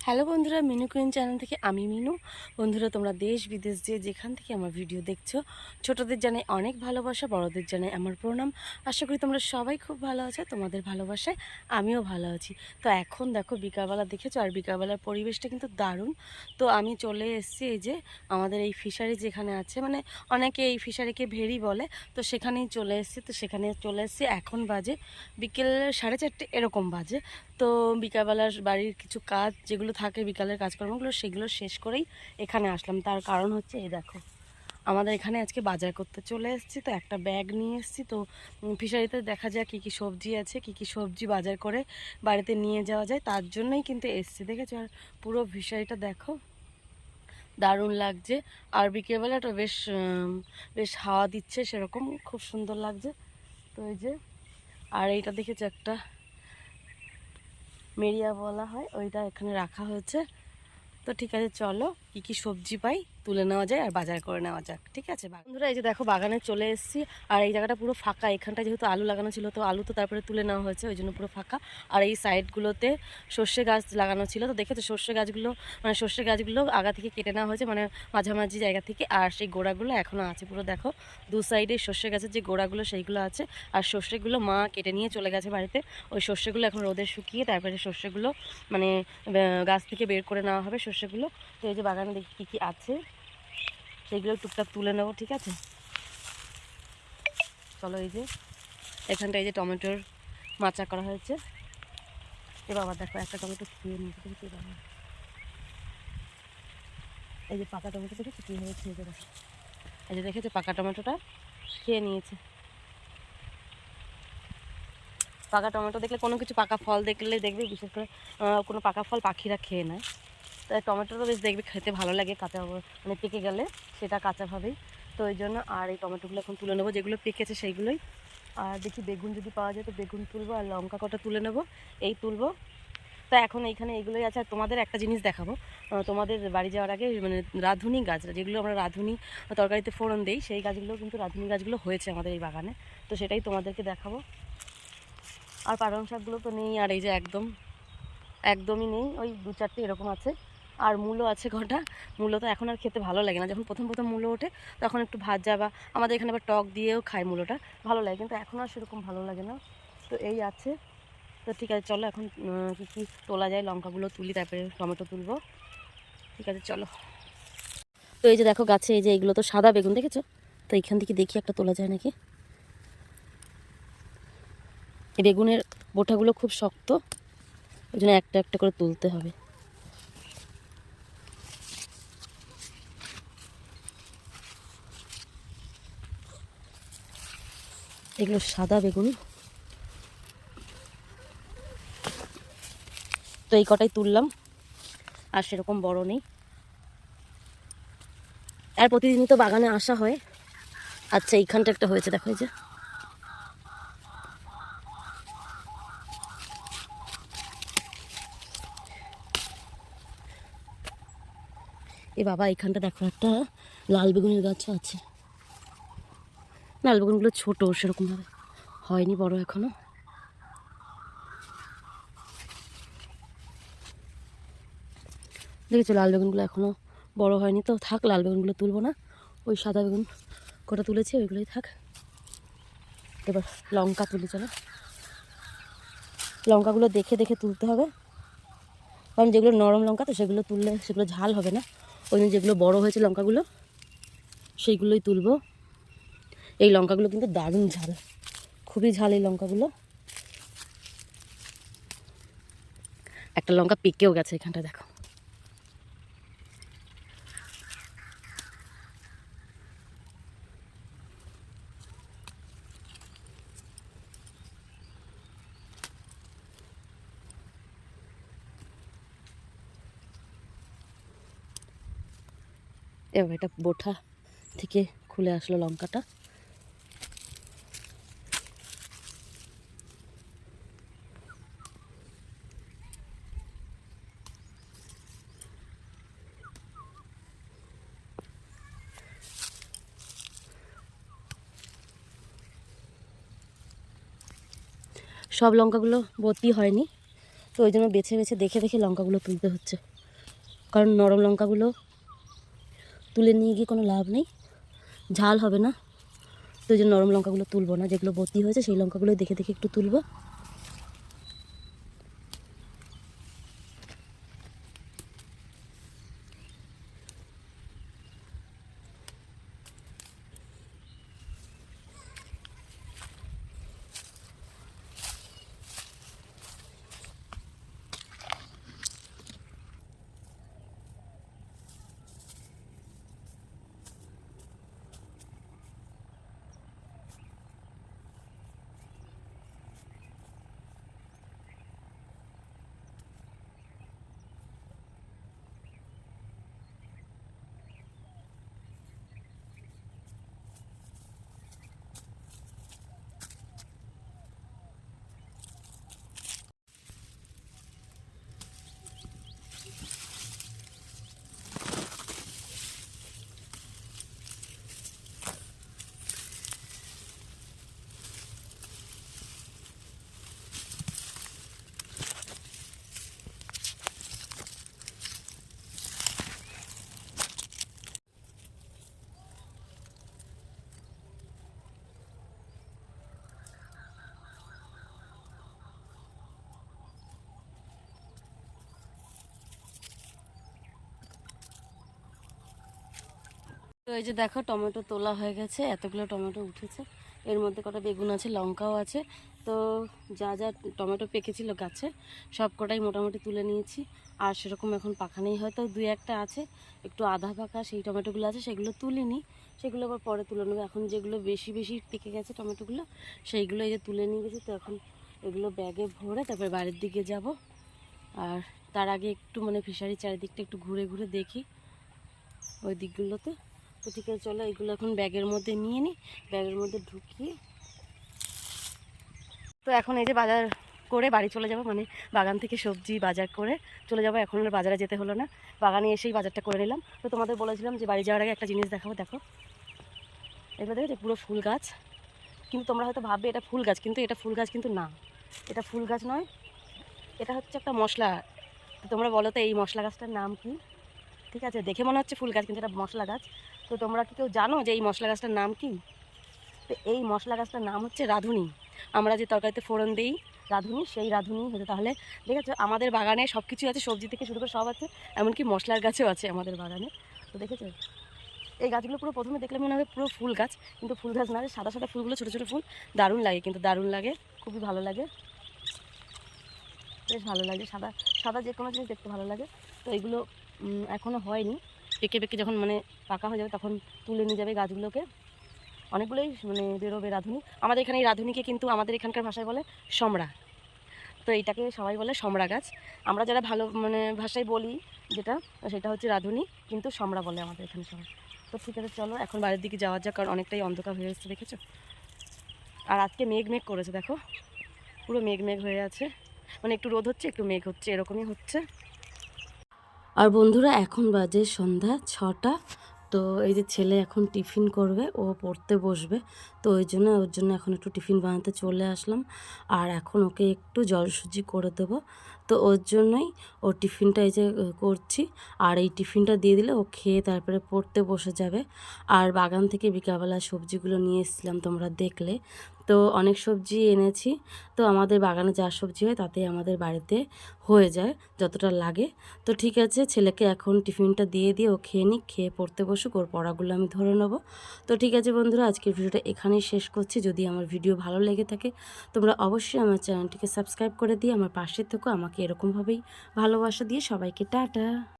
Hello বন্ধুরা, Minu queen channel থেকে আমি মিনু। বন্ধুরা, তোমরা দেশ বিদেশ যেখান থেকে আমার ভিডিও দেখছো, ছোটদের জানাই অনেক ভালোবাসা, বড়দের জানাই আমার প্রণাম। আশা করি তোমরা সবাই খুব ভালো আছো। তোমাদের ভালোবাসায় আমিও ভালো আছি। তো এখন দেখো বিকালবেলা দেখেছো, আর বিকালবেলার পরিবেশটা কিন্তু দারুণ। তো আমি চলে এসেছি এই যে আমাদের এই ফিশারি যেখানে আছে, মানে অনেকে এই ফিশারিকে ভেরি বলে, তো সেখানেই চলে এসেছি। তো সেখানে চলে এসেছি, এখন বাজে বিকেল 4:30 এরকম বাজে। তো বিকালবেলার বাড়ির কিছু কাজ যেগুলো থাকে, বিকালের কাজকর্মগুলো, সেগুলো শেষ করেই এখানে আসলাম। তার কারণ হচ্ছে এই দেখো, আমাদের এখানে আজকে বাজার করতে চলে এসেছি। তো একটা ব্যাগ নিয়ে এসেছি। তো ফিশারিতে দেখা যায় কী কী সবজি আছে, কী কী সবজি বাজার করে বাড়িতে নিয়ে যাওয়া যায়, তার জন্যই কিন্তু এসেছি। দেখেছো? আর পুরো ফিশারিটা দেখো, দারুণ লাগছে। আর বিকেলবেলাটা বেশ বেশ হাওয়া দিচ্ছে, সেরকম খুব সুন্দর লাগছে। তো এই যে, আর এইটা দেখেছো, একটা মেরিয়া বলা হয়, ওইটা এখানে রাখা হয়েছে। তো ঠিক আছে, চলো কি কি সবজি পাই তুলে নেওয়া যায় আর বাজার করে নেওয়া যাক। ঠিক আছে বন্ধুরা, এই যে দেখো বাগানে চলে এসেছি। আর এই জায়গাটা পুরো ফাঁকা। এখানটা যেহেতু আলু লাগানো ছিল, তো আলু তো তারপরে তুলে নেওয়া হয়েছে, ওই জন্য পুরো ফাঁকা। আর এই সাইডগুলোতে সর্ষে গাছ লাগানো ছিল। তো দেখেছো সর্ষে গাছগুলো আগা থেকে কেটে নেওয়া হয়েছে, মানে মাঝামাঝি জায়গা থেকে। আর সেই গোড়াগুলো এখনও আছে পুরো। দেখো দু সাইডে সর্ষে গাছের যে গোড়াগুলো, সেইগুলো আছে। আর সর্ষেগুলো মা কেটে নিয়ে চলে গেছে বাড়িতে। ওই সর্ষেগুলো এখন রোদে শুকিয়ে তারপরে সর্ষেগুলো মানে গাছ থেকে বের করে নেওয়া হবে সর্ষেগুলো। তো এই যে বাগানে দেখি কী কী আছে, সেইগুলো টুকটাক তুলে নেবো। ঠিক আছে, চলো। এই যে এখানটা এই যে টমেটোর মাচা করা হয়েছে। এ বাবা দেখো, একটা টমেটো খেয়ে নিয়েছে। দেখি বাবা, এই যে পাকা টমেটো দেখেছি কী হয়েছে। এই যে দেখো, এই যে দেখেছো পাকা টমেটোটা খেয়ে নিয়েছে। পাকা টমেটো দেখলে, কোনো কিছু পাকা ফল দেখলে দেখবে, বিশেষ করে কোনো পাকা ফল পাখিরা খেয়ে নেয়। তাই টমেটোটা বেশ দেখবে খেতে ভালো লাগে কাঁচা, মানে পেকে গেলে সেটা কাঁচাভাবেই। তো ওই জন্য। আর এই টমেটোগুলো এখন তুলে নেবো, যেগুলো পেকেছে সেইগুলোই। আর দেখি বেগুন যদি পাওয়া যায় তো বেগুন তুলবো, আর লঙ্কা কটা তুলে নেবো, এই তুলবো। তো এখন এইখানে এইগুলোই আছে। আর তোমাদের একটা জিনিস দেখাবো, তোমাদের বাড়ি যাওয়ার আগে, মানে রাঁধুনি গাছ, যেগুলো আমরা রাঁধুনি তরকারিতে ফোড়ন দিই, সেই গাছগুলো কিন্তু রাঁধুনি গাছগুলো হয়েছে আমাদের এই বাগানে। তো সেটাই তোমাদেরকে দেখাবো। আর পালং শাকগুলো তো নেই, আর এই যে একদমই নেই, ওই 2-4টে এরকম আছে। আর মূলো আছে কটা। মূলো তো এখন আর খেতে ভালো লাগে না। যখন প্রথম প্রথম মূলো ওঠে তখন একটু ভাজা, বা আমাদের এখানে আবার টক দিয়েও খায় মূলোটা, ভালো লাগে। কিন্তু এখন আর সেরকম ভালো লাগে না। তো এই আছে। তো ঠিক আছে, চলো এখন কী কী তোলা যায়, লঙ্কাগুলো তুলি, তারপরে টমেটো তুলবো। ঠিক আছে, চলো। তো এই যে দেখো গাছে, এই যে এইগুলো তো সাদা বেগুন, দেখেছো? তো এইখান থেকে দেখি একটা তোলা যায় নাকি। এই বেগুনের বোঁটাগুলো খুব শক্ত, ওই জন্য একটা একটা করে তুলতে হবে। এগুলো সাদা বেগুন। তো এই কটাই তুললাম, আর সেরকম বড় নেই। আর প্রতিদিনই তো বাগানে আসা হয়। আচ্ছা, এইখানটা একটা হয়েছে, দেখো এই যে। এ বাবা, এইখানটা দেখো একটা লাল বেগুনের গাছও আছে। লাল বেগুনগুলো ছোট, সেরকমভাবে হয়নি বড় এখনো। দেখেছো, লাল বেগুনগুলো এখনো বড় হয়নি। তো থাক, লাল বেগুনগুলো তুলবো না, ওই সাদা বেগুন কটা তুলেছি ওইগুলোই থাক। এবার লঙ্কা তুলি, চলো। লঙ্কাগুলো দেখে দেখে তুলতে হবে, কারণ যেগুলো নরম লঙ্কা তো সেগুলো তুললে সেগুলো ঝাল হবে না। ওই জন্য যেগুলো বড় হয়েছে লঙ্কাগুলো, সেইগুলোই তুলবো। এই লঙ্কাগুলো কিন্তু দারুণ ঝাল, খুবই ঝাল এই লঙ্কাগুলো। একটা লঙ্কা পেকেও গেছে এখানটা, দেখো। এবার এটা বোঠা থেকে খুলে আসলো লঙ্কাটা। সব লঙ্কাগুলো বতি হয়নি, তো ওই জন্য বেছে বেছে দেখে দেখে লঙ্কাগুলো তুলতে হচ্ছে। কারণ নরম লঙ্কাগুলো তুলে নিয়ে গিয়ে কোনো লাভ নেই, ঝাল হবে না। তো এই যে নরম লঙ্কাগুলো তুলবো না, যেগুলো বতি হয়েছে সেই লঙ্কাগুলো দেখে দেখে একটু তুলবো। তো এই যে দেখো টমেটো তোলা হয়ে গেছে, এতগুলো টমেটো উঠেছে। এর মধ্যে কটা বেগুন আছে, লঙ্কাও আছে। তো যা যা টমেটো পেকেছিল গাছে সব কটাই মোটামুটি তুলে নিয়েছি। আর সেরকম এখন পাকা নেই, হয়তো দুই একটা আছে একটু আধা পাকা, সেই টমেটোগুলো আছে সেগুলো তুলিনি, সেগুলো আবার পরে তুলে নেবো। এখন যেগুলো বেশি বেশি পেকে গেছে টমেটোগুলো সেইগুলো এই যে তুলে নিয়ে গেছি। তো এখন এগুলো ব্যাগে ভরে তারপরে বাড়ির দিকে যাব। আর তার আগে একটু মানে ফিশারি চারিদিকটা একটু ঘুরে ঘুরে দেখি ওই দিকগুলোতে। তো ঠিক আছে, চলো এগুলো এখন ব্যাগের মধ্যে নিয়ে নিই, ব্যাগের মধ্যে ঢুকিয়ে। তো এখন এই যে বাজার করে বাড়ি চলে যাব, মানে বাগান থেকে সবজি বাজার করে চলে যাব। এখন আর বাজারে যেতে হলো না, বাগানে এসেই বাজারটা করে নিলাম। তো তোমাদের বলেছিলাম যে বাড়ি যাওয়ার আগে একটা জিনিস দেখাবো। দেখো এগুলো দেখো, যে পুরো ফুল গাছ। কিন্তু তোমরা হয়তো ভাববে এটা ফুল গাছ, কিন্তু এটা ফুল গাছ কিন্তু না, এটা ফুল গাছ নয়, এটা হচ্ছে একটা মশলা। তো তোমরা বলো তো এই মশলা গাছটার নাম কি? ঠিক আছে, দেখে মনে হচ্ছে ফুল গাছ কিন্তু এটা মশলা গাছ। তো তোমরা কি কেউ জানো যে এই মশলা গাছটার নাম কি? তো এই মশলা গাছটার নাম হচ্ছে রাঁধুনি। আমরা যে তরকারিতে ফোড়ন দিই রাঁধুনি, সেই রাঁধুনি হচ্ছে। তাহলে দেখেছো আমাদের বাগানে সব কিছুই আছে, সবজি থেকে শুরু করে সব আছে, এমনকি মশলার গাছও আছে আমাদের বাগানে। তো দেখেছো এই গাছগুলো পুরো প্রথমে দেখলে মনে হবে পুরো ফুল গাছ, কিন্তু ফুল গাছ না, সাদা সাদা ফুলগুলো, ছোটো ছোটো ফুল, দারুণ লাগে, কিন্তু দারুণ লাগে, খুবই ভালো লাগে, বেশ ভালো লাগে। সাদা সাদা যে কোনো জিনিস দেখতে ভালো লাগে। তো এগুলো এখনও হয়নি, পেকে পেকে যখন মানে পাকা হয়ে যাবে তখন তুলে নিয়ে যাবে গাছগুলোকে। অনেকগুলোই মানে বেরোবে রাঁধুনি। আমাদের এখানে এই রাঁধুনিকে কিন্তু আমাদের এখানকার ভাষায় বলে সমড়া। তো এইটাকে সবাই বলে সমড়া গাছ। আমরা যারা ভালো মানে ভাষায় বলি যেটা, সেটা হচ্ছে রাঁধুনি, কিন্তু সমড়া বলে আমাদের এখানে সবাই। তো ঠিক আছে, চলো এখন বাড়ির দিকে যাওয়া যাক, কারণ অনেকটাই অন্ধকার হয়ে এসেছে, দেখেছো। আর আজকে মেঘ মেঘ করেছে, দেখো পুরো মেঘ মেঘ হয়ে আছে, মানে একটু রোদ হচ্ছে একটু মেঘ হচ্ছে, এরকমই হচ্ছে। আর বন্ধুরা এখন বাজে সন্ধ্যা 6টা। তো এই যে ছেলে এখন টিফিন করবে, ও পড়তে বসবে। তো ওর জন্য এখন একটু টিফিন বানাতে চলে আসলাম। আর এখন ওকে একটু জলসুজি করে দেবো। তো ওর জন্যই ওর টিফিনটা এই যে করছি। আর এই টিফিনটা দিয়ে দিলে ও খেয়ে তারপরে পড়তে বসে যাবে। আর বাগান থেকে বিকালবেলা সবজিগুলো নিয়ে এসেছিলাম, তোমরা দেখলে। তো অনেক সবজি এনেছি। তো আমাদের বাগানে যা সবজি হয় তাতেই আমাদের বাড়িতে হয়ে যায় যতটা লাগে। তো ঠিক আছে, ছেলেকে এখন টিফিনটা দিয়ে ও খেয়ে নিক, খেয়ে পড়তে বসুক, ওর পড়াগুলো আমি ধরে নেবো। তো ঠিক আছে বন্ধুরা, আজকের ভিডিওটা এখানেই শেষ করছি। যদি আমার ভিডিও ভালো লেগে থাকে তোমরা অবশ্যই আমার চ্যানেলটিকে সাবস্ক্রাইব করে দিয়ে আমার পাশে থেকো, আমাকে এরকমভাবেই ভালোবাসা দিয়ে। সবাইকে টাটা।